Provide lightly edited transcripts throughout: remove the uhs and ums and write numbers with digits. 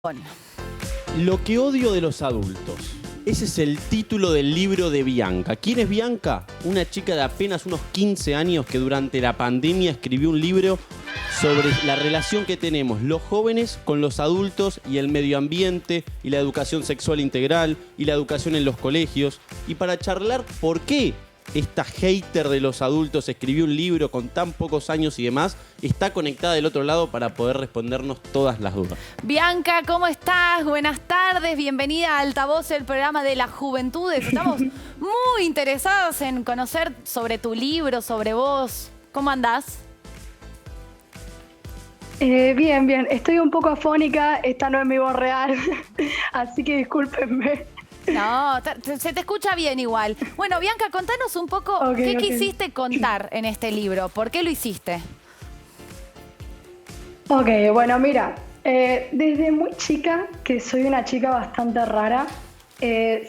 Bueno. Lo que odio de los adultos. Ese es el título del libro de Bianca. ¿Quién es Bianca? Una chica de apenas unos 15 años que durante la pandemia escribió un libro sobre la relación que tenemos los jóvenes con los adultos y el medio ambiente y la educación sexual integral y la educación en los colegios. Y para charlar por qué esta hater de los adultos escribió un libro con tan pocos años y demás, está conectada del otro lado para poder respondernos todas las dudas. Bianca, ¿cómo estás? Buenas tardes, bienvenida a Altavoz, el programa de las juventudes. Estamos muy interesados en conocer sobre tu libro, sobre vos. ¿Cómo andás? Bien, bien. Estoy un poco afónica, esta no es mi voz real, así que discúlpenme. No, se te escucha bien igual. Bueno, Bianca, contanos un poco qué quisiste contar en este libro. ¿Por qué lo hiciste? Ok, bueno, mira, desde muy chica, que soy una chica bastante rara,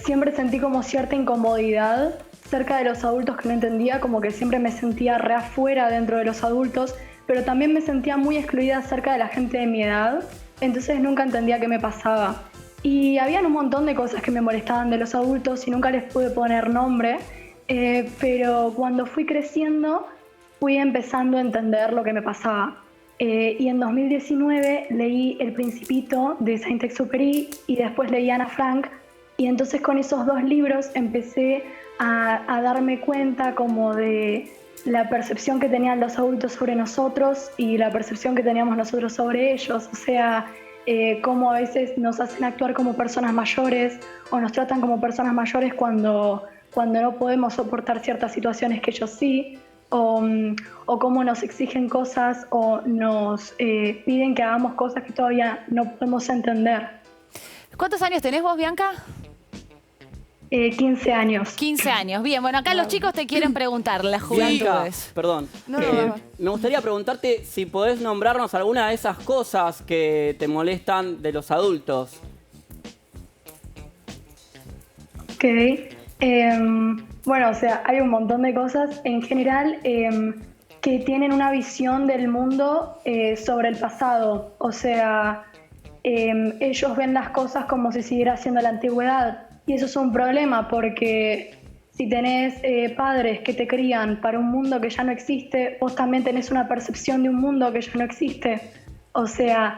siempre sentí como cierta incomodidad cerca de los adultos que no entendía, como que siempre me sentía re afuera dentro de los adultos, pero también me sentía muy excluida cerca de la gente de mi edad, entonces nunca entendía qué me pasaba. Y habían un montón de cosas que me molestaban de los adultos y nunca les pude poner nombre, pero cuando fui creciendo fui empezando a entender lo que me pasaba. Y en 2019 leí El Principito de Saint-Exupéry y después leí Ana Frank, y entonces con esos dos libros empecé a darme cuenta como de la percepción que tenían los adultos sobre nosotros y la percepción que teníamos nosotros sobre ellos, o sea, cómo a veces nos hacen actuar como personas mayores o nos tratan como personas mayores cuando no podemos soportar ciertas situaciones que ellos sí, o cómo nos exigen cosas o nos piden que hagamos cosas que todavía no podemos entender. ¿Cuántos años tenés vos, Bianca? 15 años. 15 años. Bien, bueno, acá los chicos te quieren preguntar, las juventudes. Bianca, perdón. Me gustaría preguntarte si podés nombrarnos alguna de esas cosas que te molestan de los adultos. Ok. Bueno, o sea, hay un montón de cosas en general que tienen una visión del mundo sobre el pasado. O sea, ellos ven las cosas como si siguiera siendo la antigüedad. Y eso es un problema porque si tenés padres que te crían para un mundo que ya no existe, vos también tenés una percepción de un mundo que ya no existe. O sea,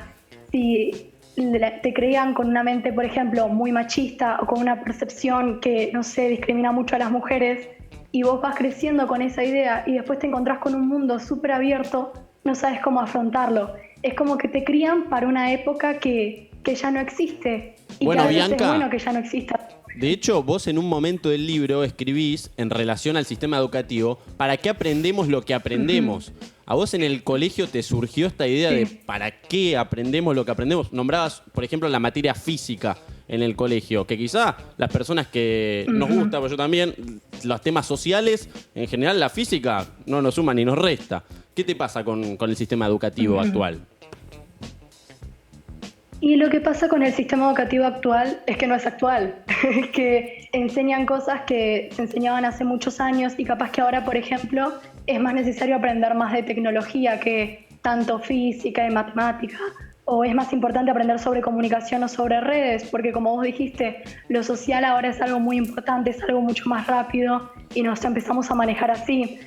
si te crían con una mente, por ejemplo, muy machista o con una percepción que, no sé, discrimina mucho a las mujeres, y vos vas creciendo con esa idea y después te encontrás con un mundo súper abierto, no sabes cómo afrontarlo. Es como que te crían para una época que ya no existe. Y bueno, que a veces Bianca, es bueno que ya no exista. De hecho, vos en un momento del libro escribís en relación al sistema educativo, ¿para qué aprendemos lo que aprendemos? ¿A vos en el colegio te surgió esta idea de para qué aprendemos lo que aprendemos? Nombrabas, por ejemplo, la materia física en el colegio, que quizá las personas que nos gusta, pues yo también, los temas sociales, en general la física no nos suma ni nos resta. ¿Qué te pasa con el sistema educativo actual? Y lo que pasa con el sistema educativo actual es que no es actual, es que enseñan cosas que se enseñaban hace muchos años y capaz que ahora, por ejemplo, es más necesario aprender más de tecnología que tanto física y matemática, o es más importante aprender sobre comunicación o sobre redes, porque como vos dijiste, lo social ahora es algo muy importante, es algo mucho más rápido y nos empezamos a manejar así.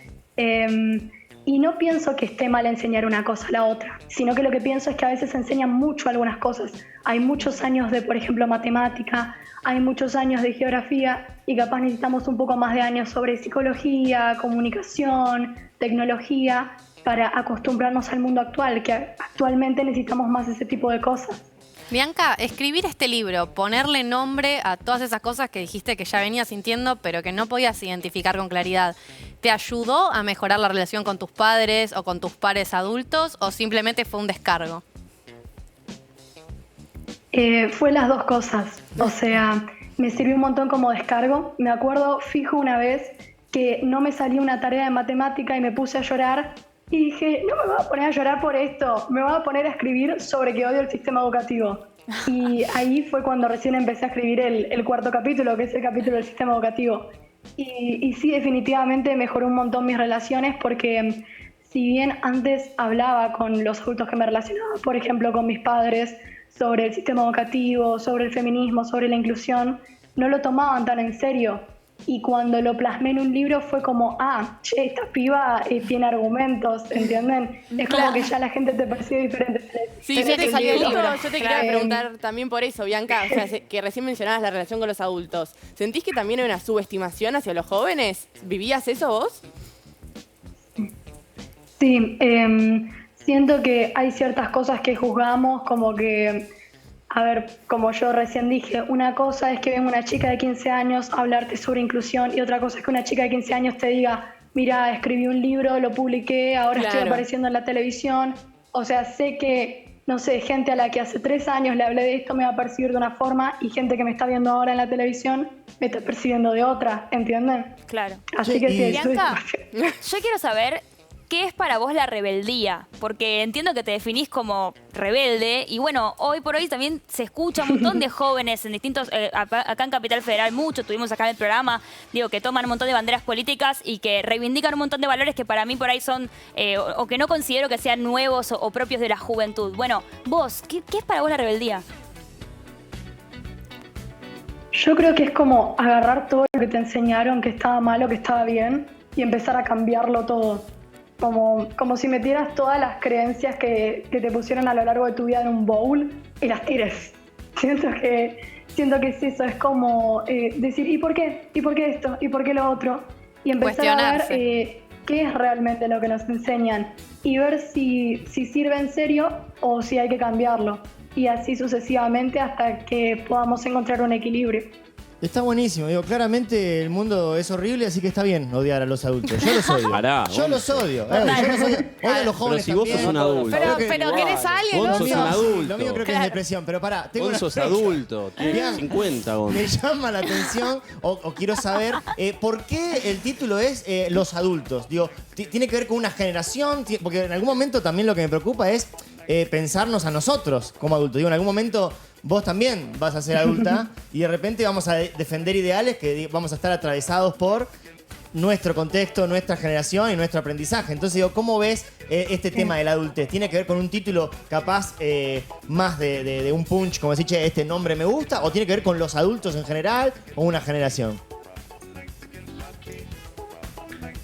Y no pienso que esté mal enseñar una cosa a la otra, sino que lo que pienso es que a veces se enseñan mucho algunas cosas. Hay muchos años de, por ejemplo, matemática, hay muchos años de geografía y capaz necesitamos un poco más de años sobre psicología, comunicación, tecnología, para acostumbrarnos al mundo actual, que actualmente necesitamos más ese tipo de cosas. Bianca, escribir este libro, ponerle nombre a todas esas cosas que dijiste que ya venías sintiendo, pero que no podías identificar con claridad, ¿te ayudó a mejorar la relación con tus padres o con tus pares adultos o simplemente fue un descargo? Fue las dos cosas, o sea, me sirvió un montón como descargo. Me acuerdo fijo una vez que no me salió una tarea de matemática y me puse a llorar y dije, no me voy a poner a llorar por esto, me voy a poner a escribir sobre que odio el sistema educativo. Y ahí fue cuando recién empecé a escribir el cuarto capítulo, que es el capítulo del sistema educativo. Y sí, definitivamente mejoró un montón mis relaciones porque si bien antes hablaba con los adultos que me relacionaba, por ejemplo, con mis padres, sobre el sistema educativo, sobre el feminismo, sobre la inclusión, no lo tomaban tan en serio. Y cuando lo plasmé en un libro fue como, che, esta piba tiene argumentos, ¿entienden? Es como que ya la gente te percibe diferente. Sí, yo te quería Claro. preguntar también por eso, Bianca, o sea, que recién mencionabas la relación con los adultos. ¿Sentís que también hay una subestimación hacia los jóvenes? ¿Vivías eso vos? Sí, siento que hay ciertas cosas que juzgamos, como que, a ver, como yo recién dije, una cosa es que venga una chica de 15 años a hablarte sobre inclusión y otra cosa es que una chica de 15 años te diga, mira, escribí un libro, lo publiqué, ahora estoy Claro. apareciendo en la televisión. O sea, sé que, no sé, gente a la que hace 3 años le hablé de esto me va a percibir de una forma y gente que me está viendo ahora en la televisión me está percibiendo de otra, ¿entienden? Claro. Así que sí, Bianca, yo quiero saber qué es para vos la rebeldía, porque entiendo que te definís como rebelde y bueno, hoy por hoy también se escucha un montón de jóvenes en distintos, acá en Capital Federal mucho, tuvimos acá en el programa, digo, que toman un montón de banderas políticas y que reivindican un montón de valores que para mí por ahí son, o que no considero que sean nuevos o propios de la juventud. Bueno, vos, ¿qué es para vos la rebeldía? Yo creo que es como agarrar todo lo que te enseñaron, que estaba malo, que estaba bien, y empezar a cambiarlo todo. Como si metieras todas las creencias que te pusieron a lo largo de tu vida en un bowl y las tires. Siento que es eso, es como decir, ¿y por qué? ¿Y por qué esto? ¿Y por qué lo otro? Y empezar a ver qué es realmente lo que nos enseñan y ver si sirve en serio o si hay que cambiarlo. Y así sucesivamente hasta que podamos encontrar un equilibrio. Está buenísimo. Digo, claramente el mundo es horrible, así que está bien odiar a los adultos. Yo los odio. Pará, Yo los odio. Yo los odio. Odio a los jóvenes si vos también. sos un adulto. Pero ¿querés a alguien? Vos ¿no? sos un Lo mío- adulto. Lo mío creo que es depresión, pero pará. Tengo Vos una sos fecha. adulto, tienes Bien. 50, Gon. Me llama la atención o quiero saber por qué el título es Los adultos. Digo, tiene que ver con una generación, porque en algún momento también lo que me preocupa es pensarnos a nosotros como adultos. Digo, en algún momento vos también vas a ser adulta y de repente vamos a defender ideales que vamos a estar atravesados por nuestro contexto, nuestra generación y nuestro aprendizaje. Entonces digo, ¿cómo ves este tema de la adultez? ¿Tiene que ver con un título capaz más de un punch, como decir, che, este nombre me gusta? ¿O tiene que ver con los adultos en general o una generación?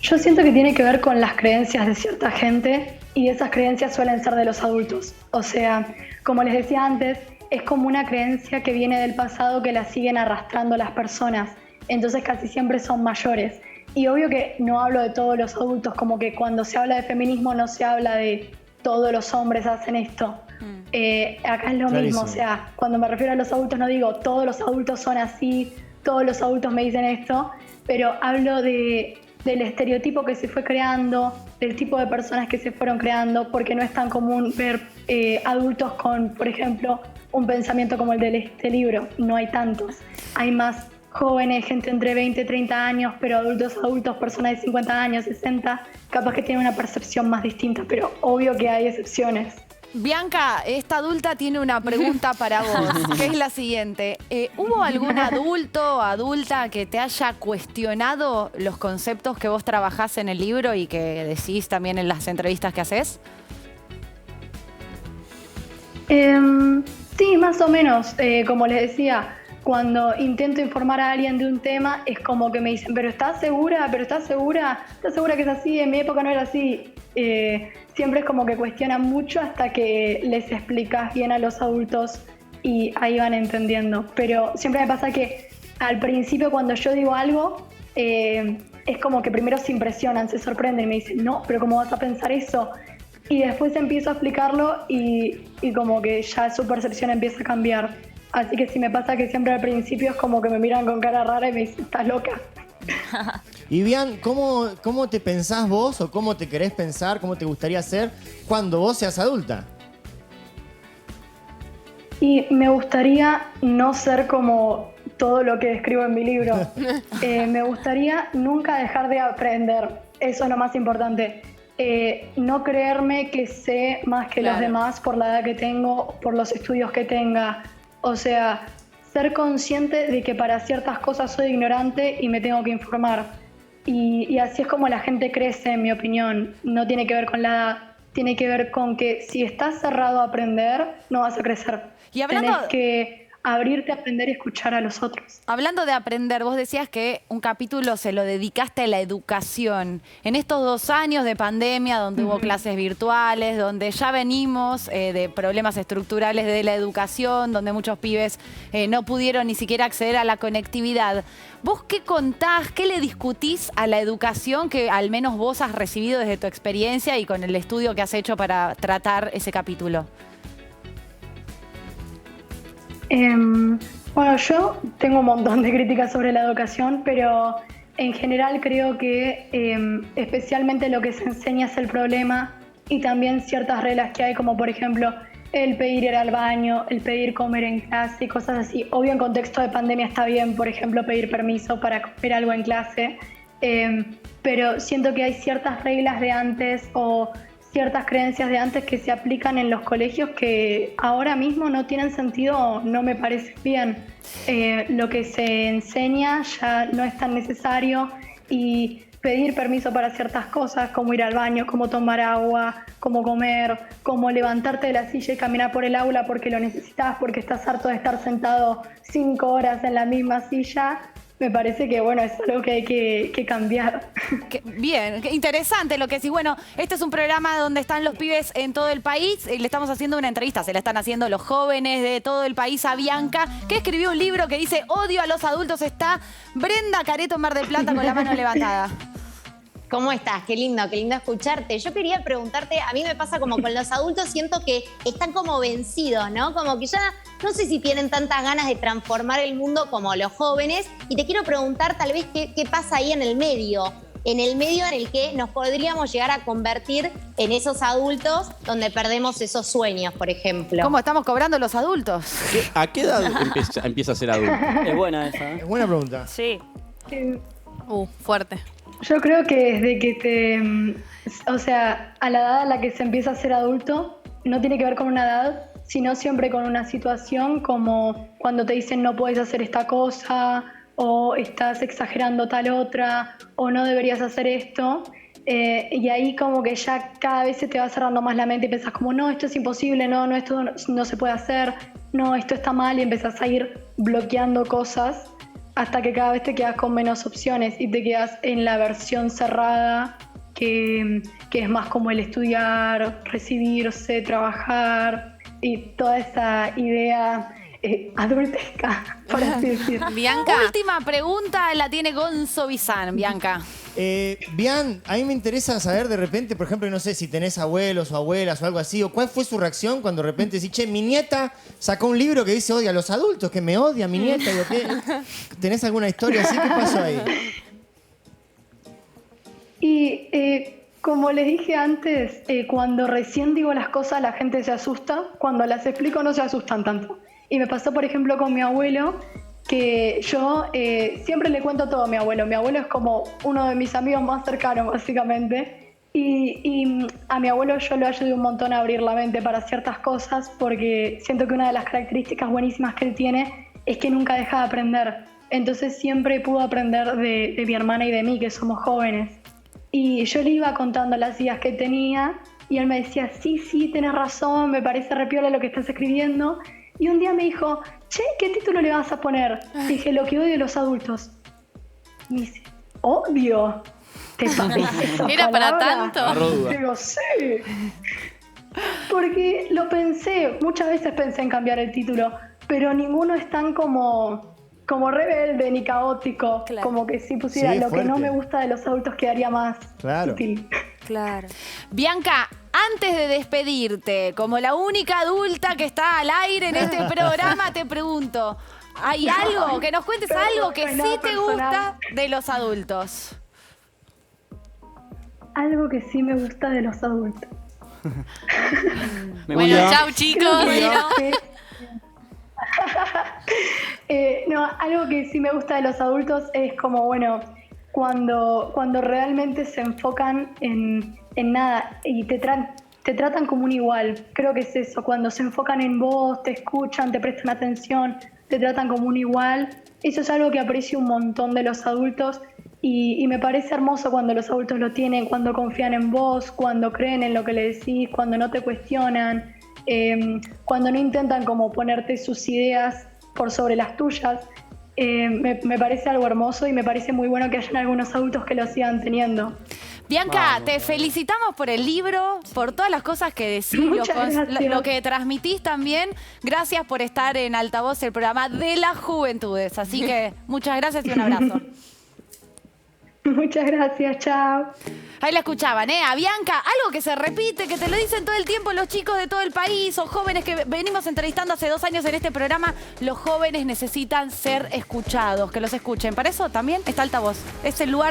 Yo siento que tiene que ver con las creencias de cierta gente y esas creencias suelen ser de los adultos. O sea, como les decía antes, es como una creencia que viene del pasado que la siguen arrastrando las personas. Entonces casi siempre son mayores. Y obvio que no hablo de todos los adultos, como que cuando se habla de feminismo no se habla de todos los hombres hacen esto. Acá es lo mismo, o sea, cuando me refiero a los adultos no digo todos los adultos son así, todos los adultos me dicen esto, pero hablo del estereotipo que se fue creando, del tipo de personas que se fueron creando, porque no es tan común ver adultos con, por ejemplo, un pensamiento como el de este libro. No hay tantos. Hay más jóvenes, gente entre 20 y 30 años, pero adultos, personas de 50 años, 60, capaz que tienen una percepción más distinta, pero obvio que hay excepciones. Bianca, esta adulta tiene una pregunta para vos, que es la siguiente. ¿Hubo algún adulto o adulta que te haya cuestionado los conceptos que vos trabajás en el libro y que decís también en las entrevistas que haces? Sí, más o menos. Como les decía, cuando intento informar a alguien de un tema, es como que me dicen, ¿pero estás segura? ¿Pero estás segura? ¿Estás segura que es así? En mi época no era así. Siempre es como que cuestionan mucho hasta que les explicas bien a los adultos y ahí van entendiendo. Pero siempre me pasa que al principio cuando yo digo algo, es como que primero se impresionan, se sorprenden y me dicen, no, pero ¿cómo vas a pensar eso? Y después empiezo a explicarlo y como que ya su percepción empieza a cambiar. Así que sí me pasa que siempre al principio es como que me miran con cara rara y me dicen, ¿estás loca? Y Bian, ¿cómo te pensás vos o cómo te querés pensar, cómo te gustaría ser cuando vos seas adulta? Y me gustaría no ser como todo lo que escribo en mi libro. Me gustaría nunca dejar de aprender. Eso es lo más importante. No creerme que sé más que los demás por la edad que tengo, por los estudios que tenga. O sea, ser consciente de que para ciertas cosas soy ignorante y me tengo que informar. Y así es como la gente crece, en mi opinión. No tiene que ver con la edad, tiene que ver con que si estás cerrado a aprender, no vas a crecer. Y hablando... Tenés que abrirte a aprender y escuchar a los otros. Hablando de aprender, vos decías que un capítulo se lo dedicaste a la educación. En estos 2 años de pandemia, donde hubo clases virtuales, donde ya venimos de problemas estructurales de la educación, donde muchos pibes no pudieron ni siquiera acceder a la conectividad, ¿vos qué contás, qué le discutís a la educación que al menos vos has recibido desde tu experiencia y con el estudio que has hecho para tratar ese capítulo? Bueno, yo tengo un montón de críticas sobre la educación, pero en general creo que especialmente lo que se enseña es el problema y también ciertas reglas que hay, como por ejemplo el pedir ir al baño, el pedir comer en clase y cosas así. Obvio en contexto de pandemia está bien, por ejemplo, pedir permiso para comer algo en clase, pero siento que hay ciertas reglas de antes o ciertas creencias de antes que se aplican en los colegios que ahora mismo no tienen sentido o no me parece bien. Lo que se enseña ya no es tan necesario y pedir permiso para ciertas cosas como ir al baño, como tomar agua, como comer, como levantarte de la silla y caminar por el aula porque lo necesitas, porque estás harto de estar sentado 5 horas en la misma silla. Me parece que, bueno, es algo que hay que cambiar. Bien, qué interesante lo que decís. Bueno, este es un programa donde están los pibes en todo el país. Le estamos haciendo una entrevista, se la están haciendo los jóvenes de todo el país a Bianca, que escribió un libro que dice Odio a los adultos. Está Brenda Careto en Mar del Plata con la mano levantada. ¿Cómo estás? Qué lindo escucharte. Yo quería preguntarte, a mí me pasa como con los adultos, siento que están como vencidos, ¿no? Como que ya no sé si tienen tantas ganas de transformar el mundo como los jóvenes. Y te quiero preguntar tal vez qué pasa ahí en el medio en el que nos podríamos llegar a convertir en esos adultos donde perdemos esos sueños, por ejemplo. ¿Cómo estamos cobrando los adultos? ¿A qué edad empieza a ser adulto? Es buena esa, ¿eh? Es buena pregunta. Sí. Fuerte. Yo creo que desde que o sea, a la edad a la que se empieza a ser adulto, no tiene que ver con una edad, sino siempre con una situación como cuando te dicen no puedes hacer esta cosa, o estás exagerando tal otra, o no deberías hacer esto. Y ahí como que ya cada vez se te va cerrando más la mente y pensás como no, esto es imposible, no, esto no se puede hacer, no, esto está mal, y empezás a ir bloqueando cosas hasta que cada vez te quedas con menos opciones y te quedas en la versión cerrada que es más como el estudiar, recibirse, trabajar y toda esa idea adultesca, por así decirlo. Bianca. Última pregunta la tiene Gonzo Bizán, Bianca. Bian, a mí me interesa saber de repente, por ejemplo, no sé si tenés abuelos o abuelas o algo así, o cuál fue su reacción cuando de repente decís, che, mi nieta sacó un libro que dice odia a los adultos, que me odia mi nieta. Digo, ¿qué? ¿Tenés alguna historia así? ¿Qué pasó ahí? Y como les dije antes, cuando recién digo las cosas la gente se asusta, cuando las explico no se asustan tanto. Y me pasó, por ejemplo, con mi abuelo, que yo siempre le cuento todo a mi abuelo. Mi abuelo es como uno de mis amigos más cercanos, básicamente. Y a mi abuelo yo lo ayudé un montón a abrir la mente para ciertas cosas, porque siento que una de las características buenísimas que él tiene es que nunca deja de aprender. Entonces siempre pudo aprender de mi hermana y de mí, que somos jóvenes. Y yo le iba contando las ideas que tenía y él me decía, sí, tenés razón, me parece re piola lo que estás escribiendo. Y un día me dijo, che, ¿qué título le vas a poner? Dije, lo que odio a los adultos. Y me dice, ¿odio? ¿Te parece esa ¿Era para palabra? tanto? Digo, sí. Porque lo pensé, muchas veces pensé en cambiar el título, pero ninguno es tan como rebelde ni caótico. Claro. Como que si pusiera Sí, lo que no fuerte. me gusta de los adultos quedaría más Claro. útil. Claro. Bianca, antes de despedirte, como la única adulta que está al aire en este programa, te pregunto, ¿hay algo, que nos cuentes algo que sí te gusta de los adultos? Algo que sí me gusta de los adultos. Bueno, chau chicos. No, algo que sí me gusta de los adultos es como, bueno, cuando realmente se enfocan en nada y te tratan como un igual. Creo que es eso, cuando se enfocan en vos, te escuchan, te prestan atención, te tratan como un igual. Eso es algo que aprecio un montón de los adultos y me parece hermoso cuando los adultos lo tienen, cuando confían en vos, cuando creen en lo que le decís, cuando no te cuestionan. cuando no intentan como ponerte sus ideas por sobre las tuyas. Me parece algo hermoso y me parece muy bueno que hayan algunos adultos que lo sigan teniendo. Bianca, te felicitamos por el libro, por todas las cosas que decís, lo que transmitís también. Gracias por estar en Altavoz, el programa de las juventudes. Así que muchas gracias y un abrazo. Muchas gracias, chao. Ahí la escuchaban, a Bianca, algo que se repite, que te lo dicen todo el tiempo los chicos de todo el país o jóvenes que venimos entrevistando hace 2 años en este programa. Los jóvenes necesitan ser escuchados, que los escuchen. Para eso también está Altavoz. Es el lugar donde